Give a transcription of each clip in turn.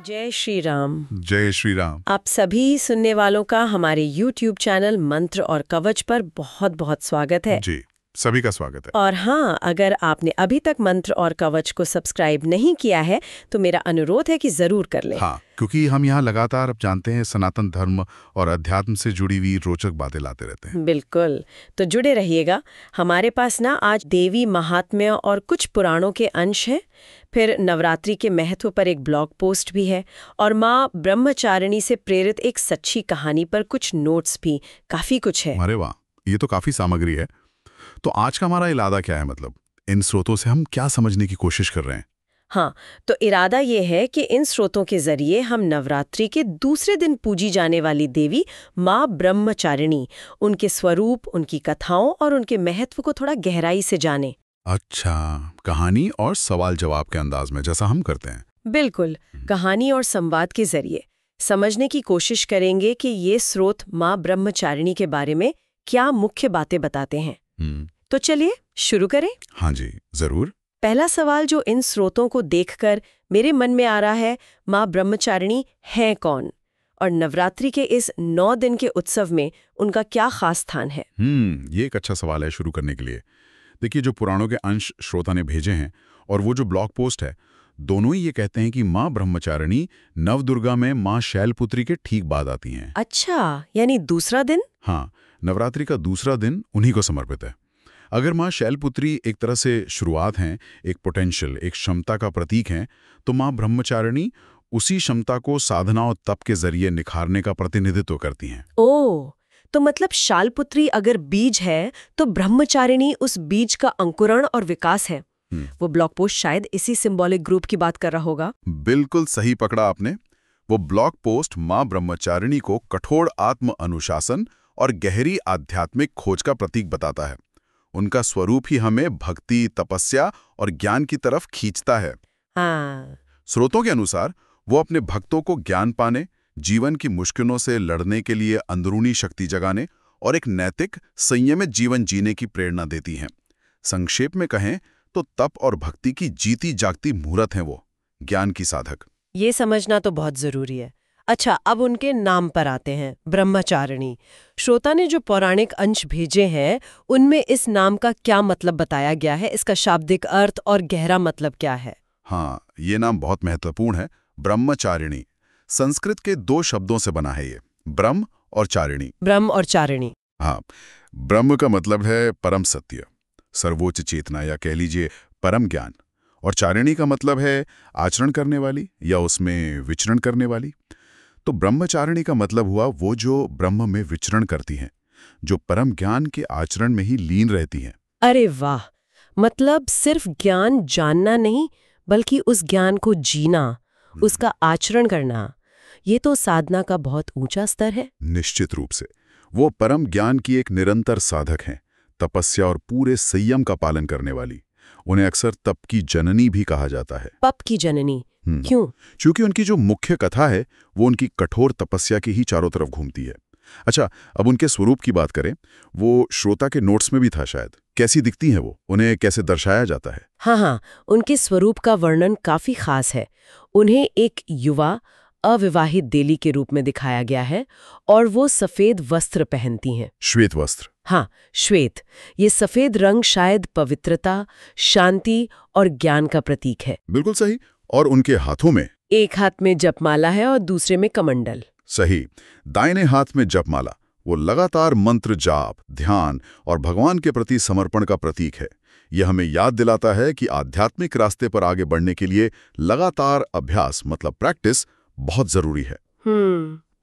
जय श्री राम। जय श्री राम। आप सभी सुनने वालों का हमारे YouTube चैनल मंत्र और कवच पर बहुत बहुत स्वागत है। जी, सभी का स्वागत है। और हाँ, अगर आपने अभी तक मंत्र और कवच को सब्सक्राइब नहीं किया है तो मेरा अनुरोध है कि जरूर कर लें। हाँ, क्योंकि हम यहाँ लगातार अब जानते हैं सनातन धर्म और अध्यात्म से जुड़ी हुई रोचक बातें लाते रहते हैं। बिल्कुल, तो जुड़े रहिएगा। हमारे पास ना आज देवी महात्म्य और कुछ पुराणों के अंश हैं, फिर नवरात्रि के महत्व पर एक ब्लॉग पोस्ट भी है और माँ ब्रह्मचारिणी से प्रेरित एक सच्ची कहानी पर कुछ नोट्स भी, काफी कुछ है। अरे वाह, ये तो काफी सामग्री है। तो आज का हमारा इरादा क्या है, मतलब इन स्रोतों से हम क्या समझने की कोशिश कर रहे हैं? हाँ, तो इरादा ये है कि इन स्रोतों के जरिए हम नवरात्रि के दूसरे दिन पूजी जाने वाली देवी माँ ब्रह्मचारिणी, उनके स्वरूप, उनकी कथाओं और उनके महत्व को थोड़ा गहराई से जाने। अच्छा, कहानी और सवाल जवाब के अंदाज में, जैसा हम करते हैं। बिल्कुल, कहानी और संवाद के जरिए समझने की कोशिश करेंगे कि ये स्रोत माँ ब्रह्मचारिणी के बारे में क्या मुख्य बातें बताते हैं। तो चलिए शुरू करें। हाँ जी, जरूर। पहला सवाल जो इन स्रोतों को देखकर मेरे मन में आ रहा है, माँ ब्रह्मचारिणी हैं कौन और नवरात्रि के इस 9 दिन के उत्सव में उनका क्या खास स्थान है? ये एक अच्छा सवाल है शुरू करने के लिए। देखिए, जो पुराणों के अंश श्रोता ने भेजे हैं और वो जो ब्लॉग पोस्ट है, दोनों ही ये कहते हैं कि माँ ब्रह्मचारिणी नवदुर्गा में माँ शैलपुत्री के ठीक बाद आती हैं। अच्छा, यानी दूसरा दिन? हाँ, नवरात्रि का दूसरा दिन उन्हीं को समर्पित है। अगर माँ शैलपुत्री एक तरह से शुरुआत हैं, एक पोटेंशियल, एक क्षमता का प्रतीक हैं, तो माँ ब्रह्मचारिणी उसी क्षमता को साधना और तप के जरिए निखारने का प्रतिनिधित्व करती हैं। ओह, तो मतलब शालपुत्री अगर बीज है तो ब्रह्मचारिणी उस बीज का अंकुरण और विकास है। वो ब्लॉग पोस्ट शायद इसी सिंबॉलिक ग्रुप की बात कर रहा होगा। बिल्कुल सही पकड़ा आपने। वो ब्लॉग पोस्ट माँ ब्रह्मचारिणी को कठोर आत्म अनुशासन और गहरी आध्यात्मिक खोज का प्रतीक बताता है। उनका स्वरूप ही हमें भक्ति, तपस्या और ज्ञान की तरफ खींचता है। हाँ। स्रोतों के अनुसार वो अपने भक्तों को ज्ञान पाने, जीवन की मुश्किलों से लड़ने के लिए अंदरूनी शक्ति जगाने और एक नैतिक, संयमित जीवन जीने की प्रेरणा देती हैं। संक्षेप में कहें तो तप और भक्ति की जीती जागती मूर्त हैं वो, ज्ञान की साधक। ये समझना तो बहुत जरूरी है। अच्छा, अब उनके नाम पर आते हैं, ब्रह्मचारिणी। श्रोता ने जो पौराणिक अंश भेजे हैं उनमें इस नाम का क्या मतलब बताया गया है, इसका शाब्दिक अर्थ और गहरा मतलब क्या है? हाँ, ये नाम बहुत महत्वपूर्ण है। ब्रह्मचारिणी संस्कृत के 2 शब्दों से बना है, ये ब्रह्म और चारिणी। ब्रह्म और चारिणी। हाँ, ब्रह्म का मतलब है परम सत्य, सर्वोच्च चेतना, या कह लीजिए परम ज्ञान। और चारिणी का मतलब है आचरण करने वाली या उसमें विचरण करने वाली। तो ब्रह्मचारिणी का मतलब हुआ वो जो ब्रह्म में विचरण करती हैं, जो परम ज्ञान के आचरण में ही लीन रहती हैं। अरे वाह, मतलब सिर्फ ज्ञान जानना नहीं बल्कि उस ज्ञान को जीना, उसका आचरण करना, ये तो साधना का बहुत ऊंचा स्तर है। निश्चित रूप से वो परम ज्ञान की एक निरंतर साधक हैं, तपस्या और पूरे संयम का पालन करने वाली। उन्हें अक्सर तप की जननी भी कहा जाता है। तप की जननी क्यों? क्योंकि उनकी जो मुख्य कथा है वो उनकी कठोर तपस्या की ही चारों तरफ घूमती है। अच्छा, अब उनके स्वरूप की बात करें, वो श्रोता के नोट्स में भी था शायद। कैसी दिखती हैं वो, उन्हें कैसे दर्शाया जाता है? हाँ, उनके स्वरूप का वर्णन काफी खास है। उन्हें एक युवा अविवाहित देवी के रूप में दिखाया गया है और वो सफेद वस्त्र पहनती हैं। श्वेत वस्त्र। हाँ, श्वेत। ये सफेद रंग शायद पवित्रता, शांति और ज्ञान का प्रतीक है। बिल्कुल सही। और उनके हाथों में, एक हाथ में जपमाला है और दूसरे में कमंडल। सही, दाहिने हाथ में जपमाला। वो लगातार मंत्र जाप, ध्यान और भगवान के प्रति समर्पण का प्रतीक है। यह हमें याद दिलाता है कि आध्यात्मिक रास्ते पर आगे बढ़ने के लिए लगातार अभ्यास, मतलब प्रैक्टिस, बहुत जरूरी है।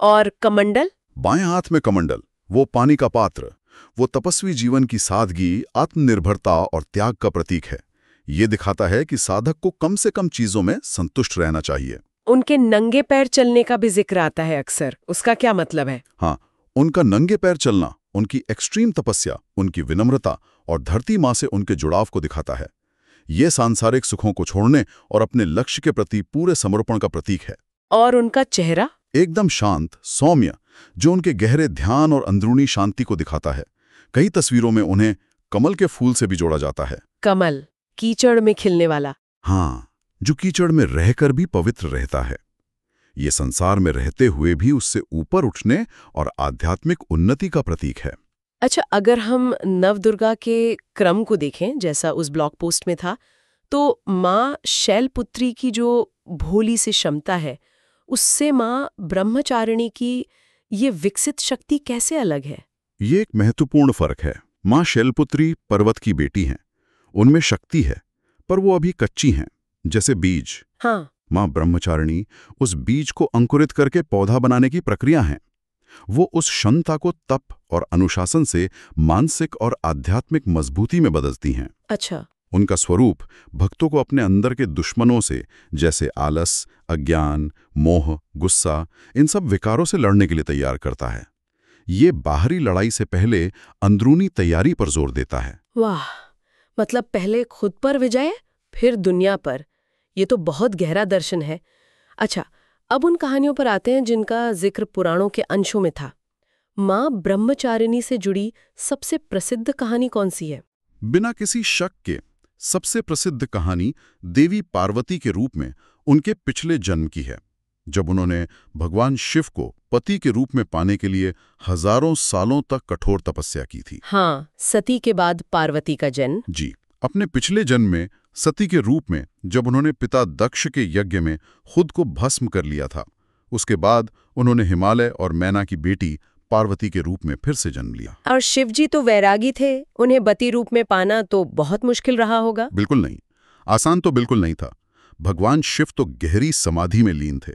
और कमंडल? बाएं हाथ में कमंडल, वो पानी का पात्र, वो तपस्वी जीवन की सादगी, आत्मनिर्भरता और त्याग का प्रतीक है। ये दिखाता है कि साधक को कम से कम चीजों में संतुष्ट रहना चाहिए। उनके नंगे पैर चलने का भी जिक्र आता है अक्सर, उसका क्या मतलब है? हाँ, उनका नंगे पैर चलना उनकी एक्सट्रीम तपस्या, उनकी विनम्रता और धरती माँ से उनके जुड़ाव को दिखाता है। ये सांसारिक सुखों को छोड़ने और अपने लक्ष्य के प्रति पूरे समर्पण का प्रतीक है। और उनका चेहरा? एकदम शांत, सौम्य, जो उनके गहरे ध्यान और अंदरूनी शांति को दिखाता है। कई तस्वीरों में उन्हें कमल के फूल से भी जोड़ा जाता है। कमल, कीचड़ में खिलने वाला। हाँ, जो कीचड़ में रहकर भी पवित्र रहता है। ये संसार में रहते हुए भी उससे ऊपर उठने और आध्यात्मिक उन्नति का प्रतीक है। अच्छा, अगर हम नवदुर्गा के क्रम को देखें जैसा उस ब्लॉग पोस्ट में था, तो माँ शैलपुत्री की जो भोली सी क्षमता है उससे माँ ब्रह्मचारिणी की ये विकसित शक्ति कैसे अलग है? ये एक महत्वपूर्ण फर्क है। माँ शैलपुत्री पर्वत की बेटी हैं, उनमें शक्ति है, पर वो अभी कच्ची हैं, जैसे बीज। हाँ। माँ ब्रह्मचारिणी उस बीज को अंकुरित करके पौधा बनाने की प्रक्रिया है। वो उस क्षमता को तप और अनुशासन से मानसिक और आध्यात्मिक मजबूती में बदलती हैं। अच्छा। उनका स्वरूप भक्तों को अपने अंदर के दुश्मनों से, जैसे आलस, अज्ञान, मोह, गुस्सा, इन सब विकारों से लड़ने के लिए तैयार करता है। ये बाहरी लड़ाई से पहले अंदरूनी तैयारी पर जोर देता है। वाह, मतलब पहले खुद पर विजय, फिर दुनिया पर। ये तो बहुत गहरा दर्शन है। अच्छा, अब उन कहानियों पर आते हैं जिनका जिक्र पुराणों के अंशों में था। माँ ब्रह्मचारिणी से जुड़ी सबसे प्रसिद्ध कहानी कौन सी है? बिना किसी शक के सबसे प्रसिद्ध कहानी देवी पार्वती के रूप में उनके पिछले जन्म की है, जब उन्होंने भगवान शिव को पति के रूप में पाने के लिए हजारों सालों तक कठोर तपस्या की थी। हाँ, सती के बाद पार्वती का जन्म। जी, अपने पिछले जन्म में सती के रूप में जब उन्होंने पिता दक्ष के यज्ञ में खुद को भस्म कर लिया था, उसके बाद उन्होंने हिमालय और मैना की बेटी पार्वती के रूप में फिर से जन्म लिया। और शिवजी तो वैरागी थे, उन्हें पति रूप में पाना तो बहुत मुश्किल रहा होगा। बिल्कुल नहीं, आसान तो बिल्कुल नहीं था। भगवान शिव तो गहरी समाधि में लीन थे।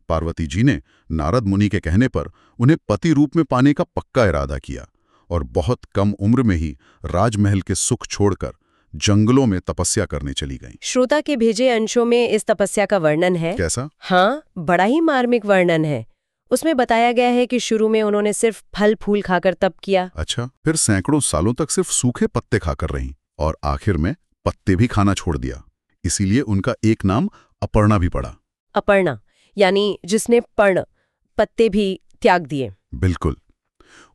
पार्वती जी ने नारद मुनि के कहने पर उन्हें पति रूप में पाने का पक्का इरादा किया और बहुत कम उम्र में ही राजमहल के सुख छोड़कर जंगलों में तपस्या करने चली गईं। श्रोता के भेजे अंशों में इस तपस्या का वर्णन है। कैसा? हाँ, बड़ा ही मार्मिक वर्णन है। उसमें बताया गया है कि शुरू में उन्होंने सिर्फ फल फूल खाकर तप किया। अच्छा, फिर सैकड़ों सालों तक सिर्फ सूखे पत्ते खाकर रहीं और आखिर में पत्ते भी खाना छोड़ दिया। इसीलिए उनका एक नाम अपर्णा भी पड़ा। अपर्णा यानी जिसने पर्ण, पत्ते भी त्याग दिए। बिल्कुल।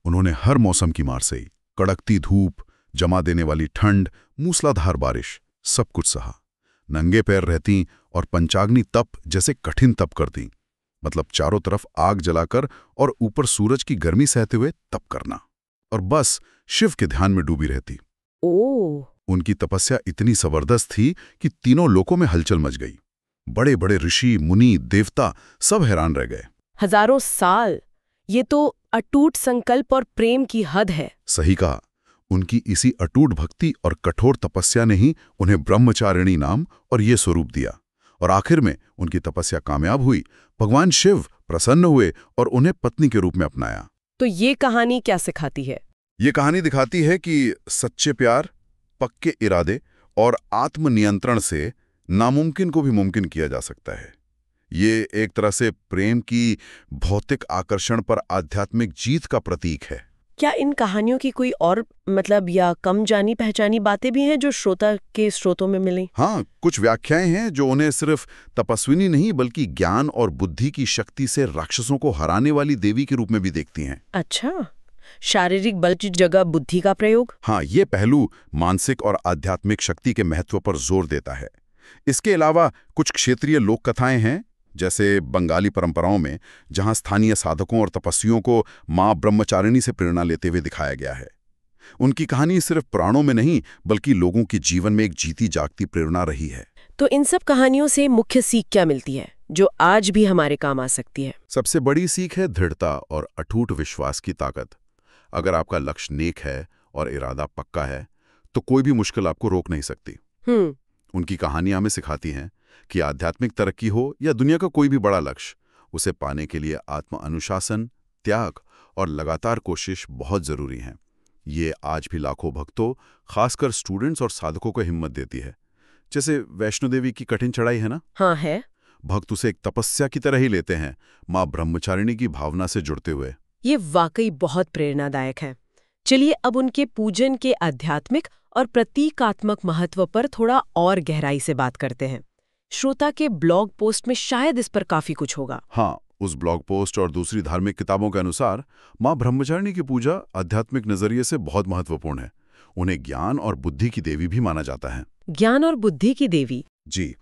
उन्होंने हर मौसम की मार सही, कड़कती धूप, जमा देने वाली ठंड, मूसलाधार बारिश, सब कुछ सहा। नंगे पैर रहती और पंचाग्नि तप जैसे कठिन तप करती, मतलब चारों तरफ आग जलाकर और ऊपर सूरज की गर्मी सहते हुए तप करना, और बस शिव के ध्यान में डूबी रहती। ओह! उनकी तपस्या इतनी जबरदस्त थी कि तीनों लोकों में हलचल मच गई। बड़े बड़े ऋषि, मुनि, देवता सब हैरान रह गए। हजारों साल, ये तो अटूट संकल्प और प्रेम की हद है। सही कहा। उनकी इसी अटूट भक्ति और कठोर तपस्या ने ही उन्हें ब्रह्मचारिणी नाम और ये स्वरूप दिया। और आखिर में उनकी तपस्या कामयाब हुई, भगवान शिव प्रसन्न हुए और उन्हें पत्नी के रूप में अपनाया। तो ये कहानी क्या सिखाती है? ये कहानी दिखाती है कि सच्चे प्यार, पक्के इरादे और आत्मनियंत्रण से नामुमकिन को भी मुमकिन किया जा सकता है। ये एक तरह से प्रेम की भौतिक आकर्षण पर आध्यात्मिक जीत का प्रतीक है। क्या इन कहानियों की कोई और मतलब या कम जानी पहचानी बातें भी हैं जो श्रोता के स्रोतों में मिली? हाँ, कुछ व्याख्याएं हैं जो उन्हें सिर्फ तपस्विनी नहीं बल्कि ज्ञान और बुद्धि की शक्ति से राक्षसों को हराने वाली देवी के रूप में भी देखती हैं। अच्छा, शारीरिक बल की जगह बुद्धि का प्रयोग? हाँ, ये पहलू मानसिक और आध्यात्मिक शक्ति के महत्व पर जोर देता है। इसके अलावा कुछ क्षेत्रीय लोक कथाएं हैं, जैसे बंगाली परंपराओं में, जहां स्थानीय साधकों और तपस्वियों को मां ब्रह्मचारिणी से प्रेरणा लेते हुए दिखाया गया है। उनकी कहानी सिर्फ पुराणों में नहीं बल्कि लोगों के जीवन में एक जीती जागती प्रेरणा रही है। तो इन सब कहानियों से मुख्य सीख क्या मिलती है जो आज भी हमारे काम आ सकती है? सबसे बड़ी सीख है दृढ़ता और अटूट विश्वास की ताकत। अगर आपका लक्ष्य नेक है और इरादा पक्का है तो कोई भी मुश्किल आपको रोक नहीं सकती। उनकी कहानियां हमें सिखाती हैं कि आध्यात्मिक तरक्की हो या दुनिया का कोई भी बड़ा लक्ष्य, उसे पाने के लिए आत्म अनुशासन, त्याग और लगातार कोशिश बहुत जरूरी है। ये आज भी लाखों भक्तों, खासकर स्टूडेंट्स और साधकों को हिम्मत देती है। जैसे वैष्णो देवी की कठिन चढ़ाई है ना? हाँ है। भक्त उसे एक तपस्या की तरह ही लेते हैं, माँ ब्रह्मचारिणी की भावना से जुड़ते हुए। ये वाकई बहुत प्रेरणादायक है। चलिए अब उनके पूजन के आध्यात्मिक और प्रतीकात्मक महत्व पर थोड़ा और गहराई से बात करते हैं। श्रोता के ब्लॉग पोस्ट में शायद इस पर काफी कुछ होगा। हाँ, उस ब्लॉग पोस्ट और दूसरी धार्मिक किताबों के अनुसार माँ ब्रह्मचारिणी की पूजा आध्यात्मिक नजरिए से बहुत महत्वपूर्ण है। उन्हें ज्ञान और बुद्धि की देवी भी माना जाता है। ज्ञान और बुद्धि की देवी? जी,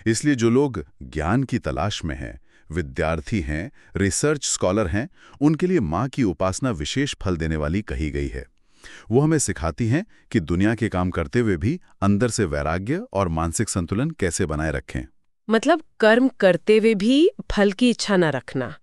इसलिए जो लोग ज्ञान की तलाश में हैं विद्यार्थी हैं, रिसर्च स्कॉलर हैं, उनके लिए माँ की उपासना विशेष फल देने वाली कही गई है। वो हमें सिखाती हैं कि दुनिया के काम करते हुए भी अंदर से वैराग्य और मानसिक संतुलन कैसे बनाए रखें। मतलब कर्म करते हुए भी फल की इच्छा न रखना,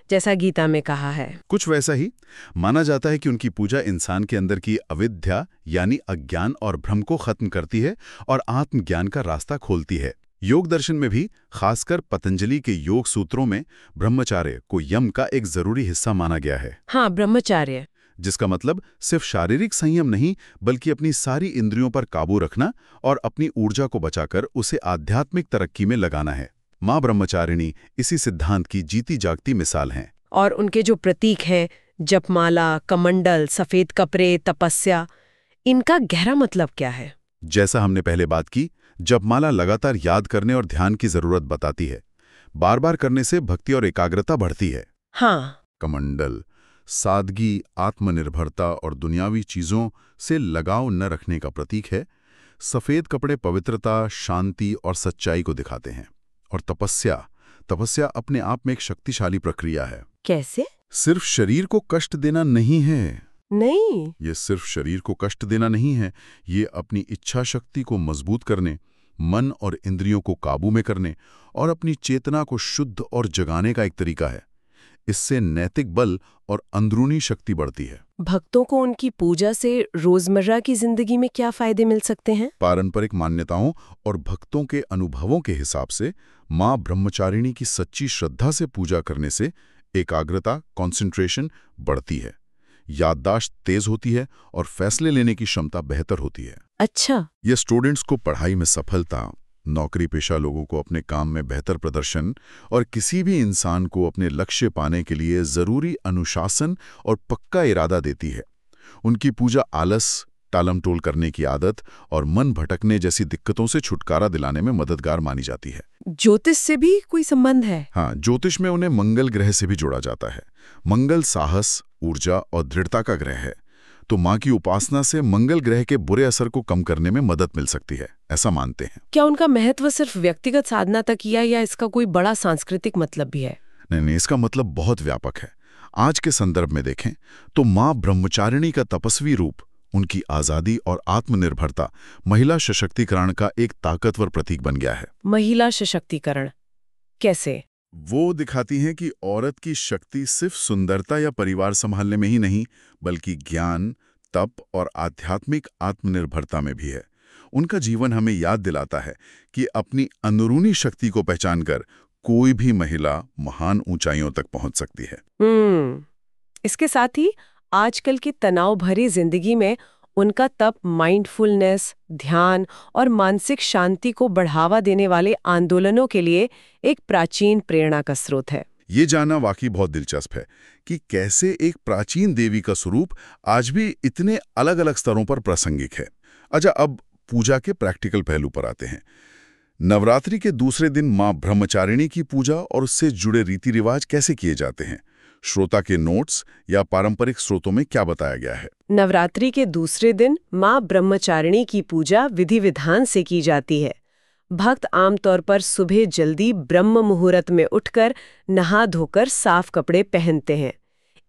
जैसा गीता में कहा है। कुछ वैसा ही माना जाता है कि उनकी पूजा इंसान के अंदर की अविद्या यानी अज्ञान और भ्रम को खत्म करती है और आत्मज्ञान का रास्ता खोलती है। योग दर्शन में भी, खासकर पतंजलि के योग सूत्रों में, ब्रह्मचार्य को यम का एक जरूरी हिस्सा माना गया है। हाँ, ब्रह्मचार्य, जिसका मतलब सिर्फ शारीरिक संयम नहीं, बल्कि अपनी सारी इंद्रियों पर काबू रखना और अपनी ऊर्जा को बचाकर उसे आध्यात्मिक तरक्की में लगाना है। माँ ब्रह्मचारिणी इसी सिद्धांत की जीती जागती मिसाल हैं। और उनके जो प्रतीक हैं, जपमाला, कमंडल, सफेद कपड़े, तपस्या, इनका गहरा मतलब क्या है? जैसा हमने पहले बात की, जपमाला लगातार याद करने और ध्यान की जरूरत बताती है। बार बार करने से भक्ति और एकाग्रता बढ़ती है। हाँ। कमंडल सादगी, आत्मनिर्भरता और दुनियावी चीजों से लगाव न रखने का प्रतीक है। सफेद कपड़े पवित्रता, शांति और सच्चाई को दिखाते हैं। और तपस्या अपने आप में एक शक्तिशाली प्रक्रिया है। कैसे? सिर्फ शरीर को कष्ट देना नहीं है। नहीं, ये सिर्फ शरीर को कष्ट देना नहीं है, ये अपनी इच्छा शक्ति को मजबूत करने, मन और इंद्रियों को काबू में करने और अपनी चेतना को शुद्ध और जगाने का एक तरीका है। इससे नैतिक बल और अंदरूनी शक्ति बढ़ती है। भक्तों को उनकी पूजा से रोजमर्रा की जिंदगी में क्या फायदे मिल सकते हैं? पारंपरिक मान्यताओं और भक्तों के अनुभवों के हिसाब से माँ ब्रह्मचारिणी की सच्ची श्रद्धा से पूजा करने से एकाग्रता, कंसंट्रेशन बढ़ती है, याददाश्त तेज होती है और फैसले लेने की क्षमता बेहतर होती है। अच्छा। ये स्टूडेंट्स को पढ़ाई में सफलता, नौकरी पेशा लोगों को अपने काम में बेहतर प्रदर्शन और किसी भी इंसान को अपने लक्ष्य पाने के लिए जरूरी अनुशासन और पक्का इरादा देती है। उनकी पूजा आलस, टालमटोल करने की आदत और मन भटकने जैसी दिक्कतों से छुटकारा दिलाने में मददगार मानी जाती है। ज्योतिष से भी कोई संबंध है? हाँ, ज्योतिष में उन्हें मंगल ग्रह से भी जोड़ा जाता है। मंगल साहस, ऊर्जा और दृढ़ता का ग्रह है, तो माँ की उपासना से मंगल ग्रह के बुरे असर को कम करने में मदद मिल सकती है, ऐसा मानते हैं। क्या उनका महत्व सिर्फ व्यक्तिगत साधना तक ही है या इसका कोई बड़ा सांस्कृतिक मतलब भी है? नहीं, इसका मतलब बहुत व्यापक है। आज के संदर्भ में देखें तो माँ ब्रह्मचारिणी का तपस्वी रूप, उनकी आजादी और आत्मनिर्भरता महिला सशक्तिकरण का एक ताकतवर प्रतीक बन गया है। महिला सशक्तिकरण कैसे? वो दिखाती हैं कि औरत की शक्ति सिर्फ सुंदरता या परिवार संभालने में ही नहीं, बल्कि ज्ञान, तप और आध्यात्मिक आत्मनिर्भरता में भी है। उनका जीवन हमें याद दिलाता है कि अपनी अंदरूनी शक्ति को पहचानकर कोई भी महिला महान ऊंचाइयों तक पहुंच सकती है। इसके साथ ही आजकल की तनाव भरी जिंदगी में उनका तप माइंडफुलनेस, ध्यान और मानसिक शांति को बढ़ावा देने वाले आंदोलनों के लिए एक प्राचीन प्रेरणा का स्रोत है। ये जानना वाकई बहुत दिलचस्प है कि कैसे एक प्राचीन देवी का स्वरूप आज भी इतने अलग अलग स्तरों पर प्रासंगिक है। अच्छा, अब पूजा के प्रैक्टिकल पहलू पर आते हैं। नवरात्रि के दूसरे दिन माँ ब्रह्मचारिणी की पूजा और उससे जुड़े रीति रिवाज कैसे किए जाते हैं? श्रोता के नोट्स या पारंपरिक स्रोतों में क्या बताया गया है? नवरात्रि के दूसरे दिन माँ ब्रह्मचारिणी की पूजा विधि विधान से की जाती है। भक्त आमतौर पर सुबह जल्दी ब्रह्म मुहूर्त में उठकर नहा धोकर साफ कपड़े पहनते हैं।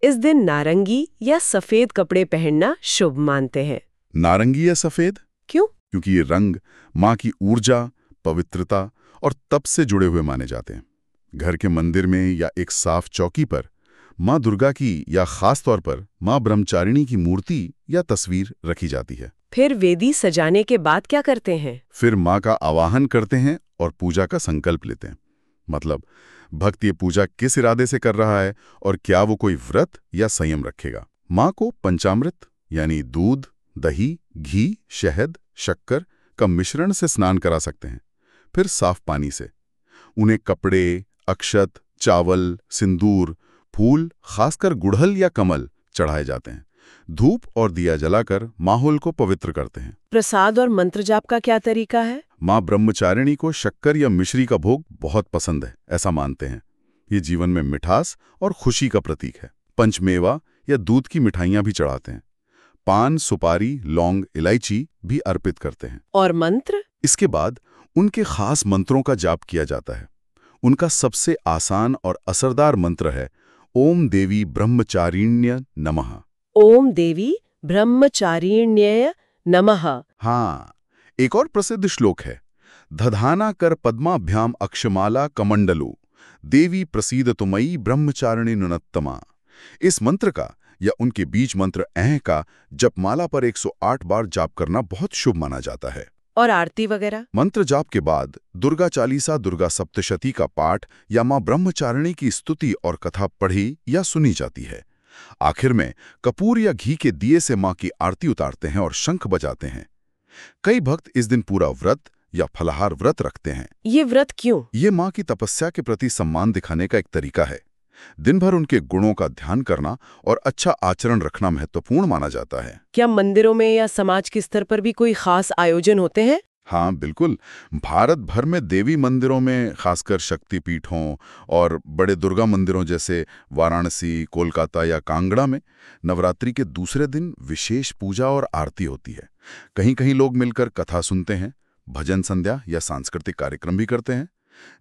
इस दिन नारंगी या सफेद कपड़े पहनना शुभ मानते हैं। नारंगी या सफेद क्यों? क्योंकि ये रंग माँ की ऊर्जा, पवित्रता और तप से जुड़े हुए माने जाते हैं। घर के मंदिर में या एक साफ चौकी पर माँ दुर्गा की या खास तौर पर माँ ब्रह्मचारिणी की मूर्ति या तस्वीर रखी जाती है। फिर वेदी सजाने के बाद क्या करते हैं? फिर माँ का आवाहन करते हैं और पूजा का संकल्प लेते हैं। मतलब भक्त ये पूजा किस इरादे से कर रहा है और क्या वो कोई व्रत या संयम रखेगा। माँ को पंचामृत यानी दूध, दही, घी, शहद, शक्कर का मिश्रण से स्नान करा सकते हैं। फिर साफ पानी से उन्हें कपड़े, अक्षत, चावल, सिंदूर, फूल, खासकर गुड़हल या कमल चढ़ाए जाते हैं। धूप और दिया जलाकर माहौल को पवित्र करते हैं। प्रसाद और मंत्र जाप का क्या तरीका है? माँ ब्रह्मचारिणी को शक्कर या मिश्री का भोग बहुत पसंद है, ऐसा मानते हैं। ये जीवन में मिठास और खुशी का प्रतीक है। पंचमेवा या दूध की मिठाइयाँ भी चढ़ाते हैं। पान, सुपारी, लौंग, इलायची भी अर्पित करते हैं। और मंत्र? इसके बाद उनके खास मंत्रों का जाप किया जाता है। उनका सबसे आसान और असरदार मंत्र है ओम देवी ब्रह्मचारिण्य नमः। ओम देवी ब्रह्मचारिण्यय नमः। हाँ, एक और प्रसिद्ध श्लोक है दधाना कर पद्माभ्याम अक्षमाला कमंडलू देवी प्रसीद तुमयी ब्रह्मचारिणी नुनत्तमा। इस मंत्र का या उनके बीज मंत्र ऐं का जपमाला पर 108 बार जाप करना बहुत शुभ माना जाता है। और आरती वगैरह? मंत्र जाप के बाद दुर्गा चालीसा, दुर्गा सप्तशती का पाठ या मां ब्रह्मचारिणी की स्तुति और कथा पढ़ी या सुनी जाती है। आखिर में कपूर या घी के दिए से मां की आरती उतारते हैं और शंख बजाते हैं। कई भक्त इस दिन पूरा व्रत या फलाहार व्रत रखते हैं। ये व्रत क्यों? ये मां की तपस्या के प्रति सम्मान दिखाने का एक तरीका है। दिन भर उनके गुणों का ध्यान करना और अच्छा आचरण रखना महत्वपूर्ण माना जाता है। क्या मंदिरों में या समाज के स्तर पर भी कोई खास आयोजन होते हैं? हाँ बिल्कुल, भारत भर में देवी मंदिरों में, खासकर शक्तिपीठों और बड़े दुर्गा मंदिरों जैसे वाराणसी, कोलकाता या कांगड़ा में नवरात्रि के दूसरे दिन विशेष पूजा और आरती होती है। कहीं-कहीं लोग मिलकर कथा सुनते हैं, भजन संध्या या सांस्कृतिक कार्यक्रम भी करते हैं,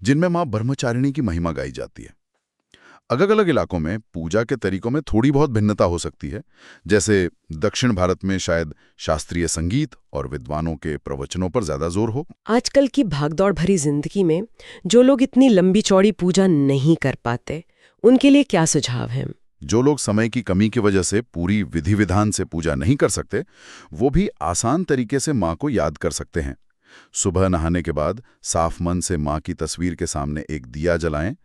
जिनमें मां ब्रह्मचारिणी की महिमा गाई जाती है। अलग-अलग इलाकों में पूजा के तरीकों में थोड़ी बहुत भिन्नता हो सकती है। जैसे दक्षिण भारत में शायद शास्त्रीय संगीत और विद्वानों के प्रवचनों पर ज्यादा जोर हो। आजकल की भागदौड़ भरी जिंदगी में जो लोग इतनी लंबी चौड़ी पूजा नहीं कर पाते, उनके लिए क्या सुझाव है? जो लोग समय की कमी की वजह से पूरी विधि विधान से पूजा नहीं कर सकते, वो भी आसान तरीके से मां को याद कर सकते हैं। सुबह नहाने के बाद साफ मन से मां की तस्वीर के सामने एक दिया जलाएं,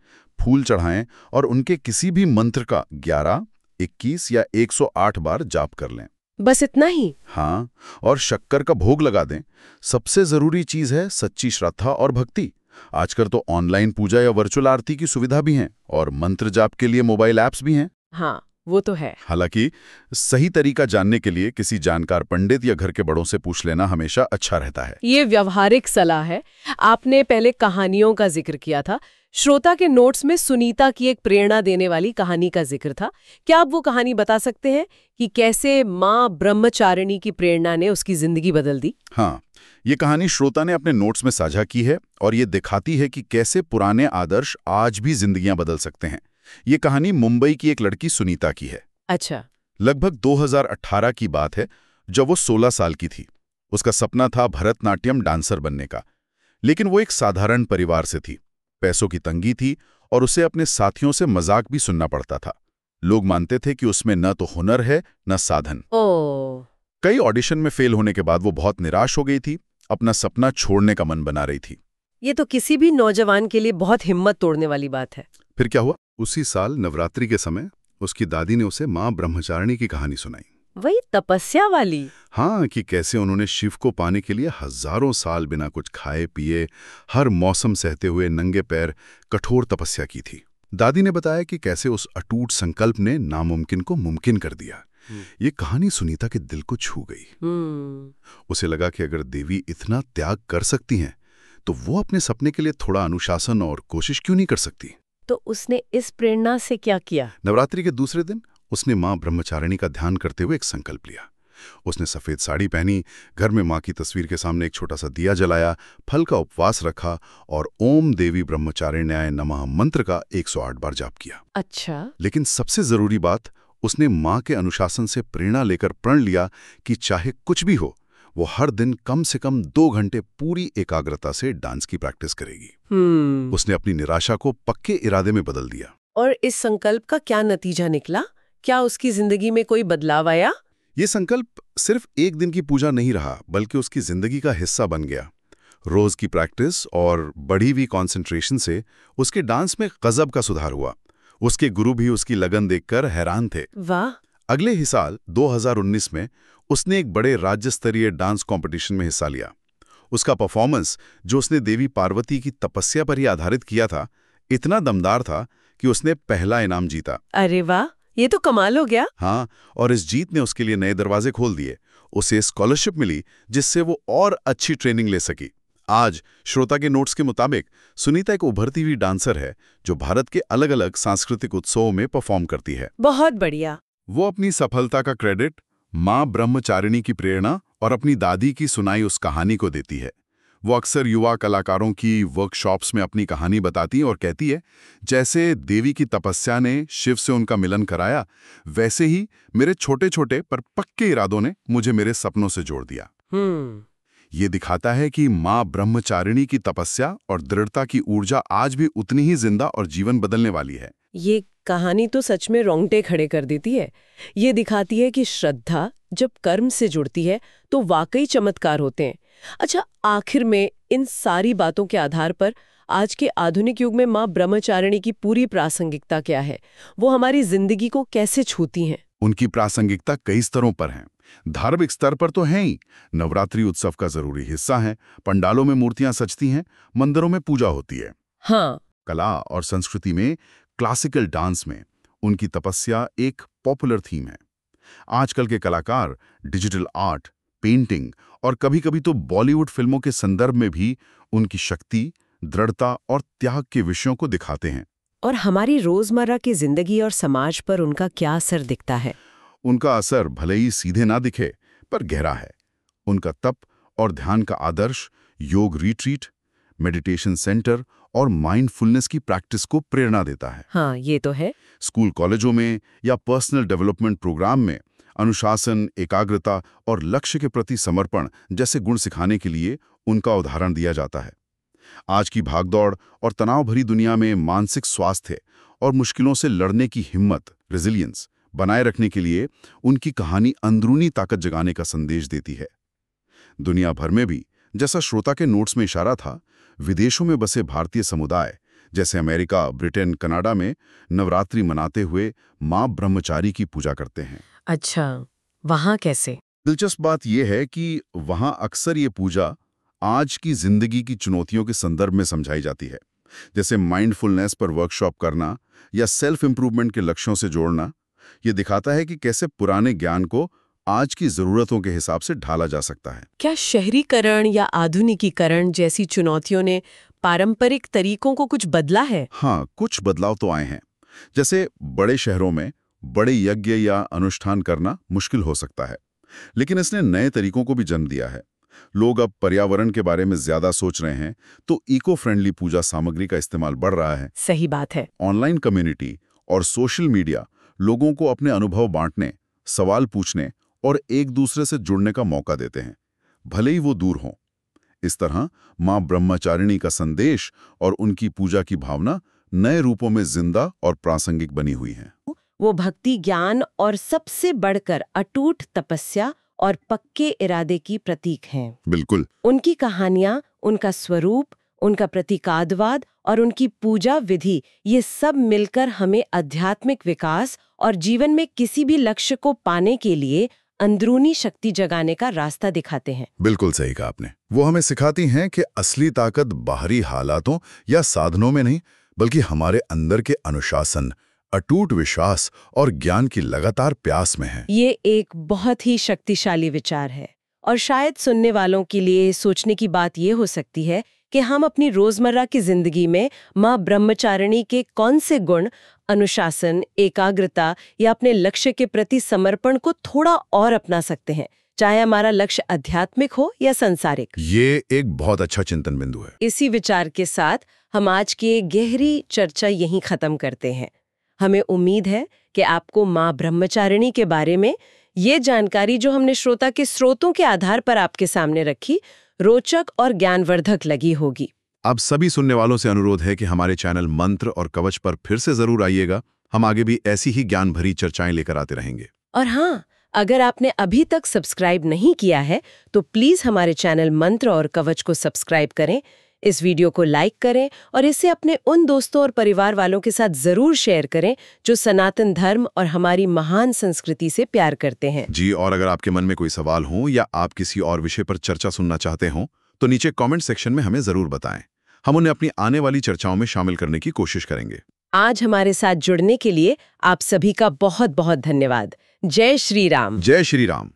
फूल चढ़ाएं और उनके किसी भी मंत्र का 11, 21 या 108 बार जाप कर लें। बस इतना ही? हाँ, और शक्कर का भोग लगा दें। सबसे जरूरी चीज है सच्ची श्रद्धा और भक्ति। आजकल तो ऑनलाइन पूजा या वर्चुअल आरती की सुविधा भी है और मंत्र जाप के लिए मोबाइल ऐप्स भी हैं। हाँ, वो तो है। हालांकि सही तरीका जानने के लिए किसी जानकार पंडित या घर के बड़ों से पूछ लेना हमेशा अच्छा रहता है। ये व्यावहारिक सलाह है। आपने पहले कहानियों का जिक्र किया था। श्रोता के नोट्स में सुनीता की एक प्रेरणा देने वाली कहानी का जिक्र था। क्या आप वो कहानी बता सकते हैं कि कैसे मां ब्रह्मचारिणी की प्रेरणा ने उसकी जिंदगी बदल दी? हाँ, ये कहानी श्रोता ने अपने नोट्स में साझा की है और ये दिखाती है कि कैसे पुराने आदर्श आज भी जिंदगियां बदल सकते हैं। ये कहानी मुंबई की एक लड़की सुनीता की है। अच्छा। लगभग 2018 की बात है, जब वो 16 साल की थी। उसका सपना था भरतनाट्यम डांसर बनने का, लेकिन वो एक साधारण परिवार से थी। पैसों की तंगी थी और उसे अपने साथियों से मजाक भी सुनना पड़ता था। लोग मानते थे कि उसमें न तो हुनर है न साधन। कई ऑडिशन में फेल होने के बाद वो बहुत निराश हो गई थी, अपना सपना छोड़ने का मन बना रही थी। ये तो किसी भी नौजवान के लिए बहुत हिम्मत तोड़ने वाली बात है। फिर क्या हुआ? उसी साल नवरात्रि के समय उसकी दादी ने उसे मां ब्रह्मचारिणी की कहानी सुनाई। वही तपस्या वाली? हाँ, कि कैसे उन्होंने शिव को पाने के लिए हजारों साल बिना कुछ खाए पिए, हर मौसम सहते हुए नंगे पैर कठोर तपस्या की थी। दादी ने बताया कि कैसे उस अटूट संकल्प ने नामुमकिन को मुमकिन कर दिया। ये कहानी सुनीता के दिल को छू गई। उसे लगा कि अगर देवी इतना त्याग कर सकती हैं, तो वो अपने सपने के लिए थोड़ा अनुशासन और कोशिश क्यों नहीं कर सकती? तो उसने इस प्रेरणा से क्या किया? नवरात्रि के दूसरे दिन उसने मां ब्रह्मचारिणी का ध्यान करते हुए एक संकल्प लिया। उसने सफेद साड़ी पहनी, घर में मां की तस्वीर के सामने एक छोटा सा दिया जलाया, फल का उपवास रखा और ओम देवी ब्रह्मचारिण्याय नमः मंत्र का 108 बार जाप किया। अच्छा। लेकिन सबसे जरूरी बात, उसने मां के अनुशासन से प्रेरणा लेकर प्रण लिया कि चाहे कुछ भी हो, वो हर दिन कम से कम 2 घंटे पूरी एकाग्रता से डांस की प्रैक्टिस करेगी। उसने अपनी निराशा को पक्के इरादे में बदल दिया। और इस संकल्प का क्या नतीजा निकला? क्या उसकी जिंदगी में कोई बदलाव आया? ये संकल्प सिर्फ एक दिन की पूजा नहीं रहा, बल्कि उसकी जिंदगी का हिस्सा बन गया। रोज की प्रैक्टिस और बढ़ी हुई कंसंट्रेशन से उसके डांस में गजब का सुधार हुआ। उसके गुरु भी उसकी लगन देखकर हैरान थे। वाह! अगले ही साल 2019 में उसने एक बड़े राज्य स्तरीय डांस कंपटीशन में हिस्सा लिया। उसका परफॉर्मेंस, जो उसने देवी पार्वती की तपस्या पर ही आधारित किया था, इतना दमदार था कि उसने पहला इनाम जीता। अरे वाह, ये तो कमाल हो गया। हाँ, और इस जीत ने उसके लिए नए दरवाजे खोल दिए। उसे स्कॉलरशिप मिली, जिससे वो और अच्छी ट्रेनिंग ले सकी। आज श्रोता के नोट्स के मुताबिक सुनीता एक उभरती हुई डांसर है, जो भारत के अलग अलग सांस्कृतिक उत्सवों में परफॉर्म करती है। बहुत बढ़िया। वो अपनी सफलता का क्रेडिट मां ब्रह्मचारिणी की प्रेरणा और अपनी दादी की सुनाई उस कहानी को देती है। वो अक्सर युवा कलाकारों की वर्कशॉप्स में अपनी कहानी बताती है और कहती है, जैसे देवी की तपस्या ने शिव से उनका मिलन कराया, वैसे ही मेरे छोटे छोटे पर पक्के इरादों ने मुझे मेरे सपनों से जोड़ दिया। ये दिखाता है कि माँ ब्रह्मचारिणी की तपस्या और दृढ़ता की ऊर्जा आज भी उतनी ही जिंदा और जीवन बदलने वाली है। ये कहानी तो सच में रोंगटे खड़े कर देती है। ये दिखाती है कि श्रद्धा जब कर्म से जुड़ती है तो वाकई चमत्कार होते हैं। अच्छा, आखिर में इन सारी बातों के आधार पर आज के आधुनिक युग में माँ ब्रह्मचारिणी की पूरी प्रासंगिकता क्या है? वो हमारी जिंदगी को कैसे छूती हैं? उनकी प्रासंगिकता कई स्तरों पर है। धार्मिक स्तर पर तो है ही, नवरात्रि उत्सव का जरूरी हिस्सा है, पंडालों में मूर्तियां सजती हैं, मंदिरों में पूजा होती है। हाँ। कला और संस्कृति में, क्लासिकल डांस में उनकी तपस्या एक पॉपुलर थीम है। आजकल के कलाकार डिजिटल आर्ट, पेंटिंग और कभी-कभी तो बॉलीवुड फिल्मों के संदर्भ में भी उनकी शक्ति, दृढ़ता और त्याग के विषयों को दिखाते हैं। और हमारी रोजमर्रा की जिंदगी और समाज पर उनका क्या असर दिखता है? उनका असर भले ही सीधे ना दिखे, पर गहरा है। उनका तप और ध्यान का आदर्श योग रिट्रीट, मेडिटेशन सेंटर और माइंडफुलनेस की प्रैक्टिस को प्रेरणा देता है। हाँ, ये तो है। स्कूल कॉलेजों में या पर्सनल डेवलपमेंट प्रोग्राम में अनुशासन, एकाग्रता और लक्ष्य के प्रति समर्पण जैसे गुण सिखाने के लिए उनका उदाहरण दिया जाता है। आज की भागदौड़ और तनाव भरी दुनिया में मानसिक स्वास्थ्य और मुश्किलों से लड़ने की हिम्मत, रेजिलियंस बनाए रखने के लिए उनकी कहानी अंदरूनी ताकत जगाने का संदेश देती है। दुनिया भर में भी, जैसा श्रोता के नोट्स में इशारा था, विदेशों में बसे भारतीय समुदाय जैसे अमेरिका, ब्रिटेन, कनाडा में नवरात्रि मनाते हुए माँ ब्रह्मचारी की पूजा करते हैं। अच्छा, वहाँ कैसे? दिलचस्प बात यह है कि वहाँ अक्सर ये पूजा आज की जिंदगी की चुनौतियों के संदर्भ में समझाई जाती है, जैसे माइंडफुलनेस पर वर्कशॉप करना या सेल्फ इंप्रूवमेंट के लक्ष्यों से जोड़ना। ये दिखाता है कि कैसे पुराने ज्ञान को आज की जरूरतों के हिसाब से ढाला जा सकता है। क्या शहरीकरण या आधुनिकीकरण जैसी चुनौतियों ने पारंपरिक तरीकों को कुछ बदला है? हाँ, कुछ बदलाव तो आए हैं। जैसे बड़े शहरों में बड़े यज्ञ या अनुष्ठान करना मुश्किल हो सकता है, लेकिन इसने नए तरीकों को भी जन्म दिया है। लोग अब पर्यावरण के बारे में ज्यादा सोच रहे हैं, तो इको फ्रेंडली पूजा सामग्री का इस्तेमाल बढ़ रहा है। सही बात है। ऑनलाइन कम्युनिटी और सोशल मीडिया लोगों को अपने अनुभव बांटने, सवाल पूछने और एक दूसरे से जुड़ने का मौका देते हैं, भले ही वो दूर हों। इस तरह माँ ब्रह्मचारिणी का संदेश और उनकी पूजा की भावना नए रूपों में जिंदा और प्रासंगिक बनी हुई है। वो भक्ति, ज्ञान और सबसे बढ़कर अटूट तपस्या और पक्के इरादे की प्रतीक हैं। बिल्कुल। उनकी कहानियां, उनका स्वरूप, उनका प्रतीकात्मवाद और उनकी पूजा विधि, ये सब मिलकर हमें आध्यात्मिक विकास और जीवन में किसी भी लक्ष्य को पाने के लिए अंदरूनी शक्ति जगाने का रास्ता दिखाते हैं। बिल्कुल सही कहा आपने। वो हमें सिखाती हैं कि असली ताकत बाहरी हालातों या साधनों में नहीं, बल्कि हमारे अंदर के अनुशासन, अटूट विश्वास और ज्ञान की लगातार प्यास में है। ये एक बहुत ही शक्तिशाली विचार है और शायद सुनने वालों के लिए सोचने की बात ये हो सकती है कि हम अपनी रोजमर्रा की जिंदगी में माँ ब्रह्मचारिणी के कौन से गुण, अनुशासन, एकाग्रता या अपने लक्ष्य के प्रति समर्पण को थोड़ा और अपना सकते हैं, चाहे हमारा लक्ष्य आध्यात्मिक हो या सांसारिक। ये एक बहुत अच्छा चिंतन बिंदु है। इसी विचार के साथ हम आज की गहरी चर्चा यहीं खत्म करते हैं। हमें उम्मीद है कि आपको माँ ब्रह्मचारिणी के बारे में ये जानकारी, जो हमने श्रोता के स्रोतों के आधार पर आपके सामने रखी, रोचक और ज्ञानवर्धक लगी होगी। अब सभी सुनने वालों से अनुरोध है कि हमारे चैनल मंत्र और कवच पर फिर से जरूर आइएगा। हम आगे भी ऐसी ही ज्ञान भरी चर्चाएं लेकर आते रहेंगे। और हाँ, अगर आपने अभी तक सब्सक्राइब नहीं किया है तो प्लीज हमारे चैनल मंत्र और कवच को सब्सक्राइब करें, इस वीडियो को लाइक करें और इसे अपने उन दोस्तों और परिवार वालों के साथ जरूर शेयर करें जो सनातन धर्म और हमारी महान संस्कृति से प्यार करते हैं। जी, और अगर आपके मन में कोई सवाल हो या आप किसी और विषय पर चर्चा सुनना चाहते हो तो नीचे कमेंट सेक्शन में हमें जरूर बताएं। हम उन्हें अपनी आने वाली चर्चाओं में शामिल करने की कोशिश करेंगे। आज हमारे साथ जुड़ने के लिए आप सभी का बहुत बहुत धन्यवाद। जय श्री राम। जय श्री राम।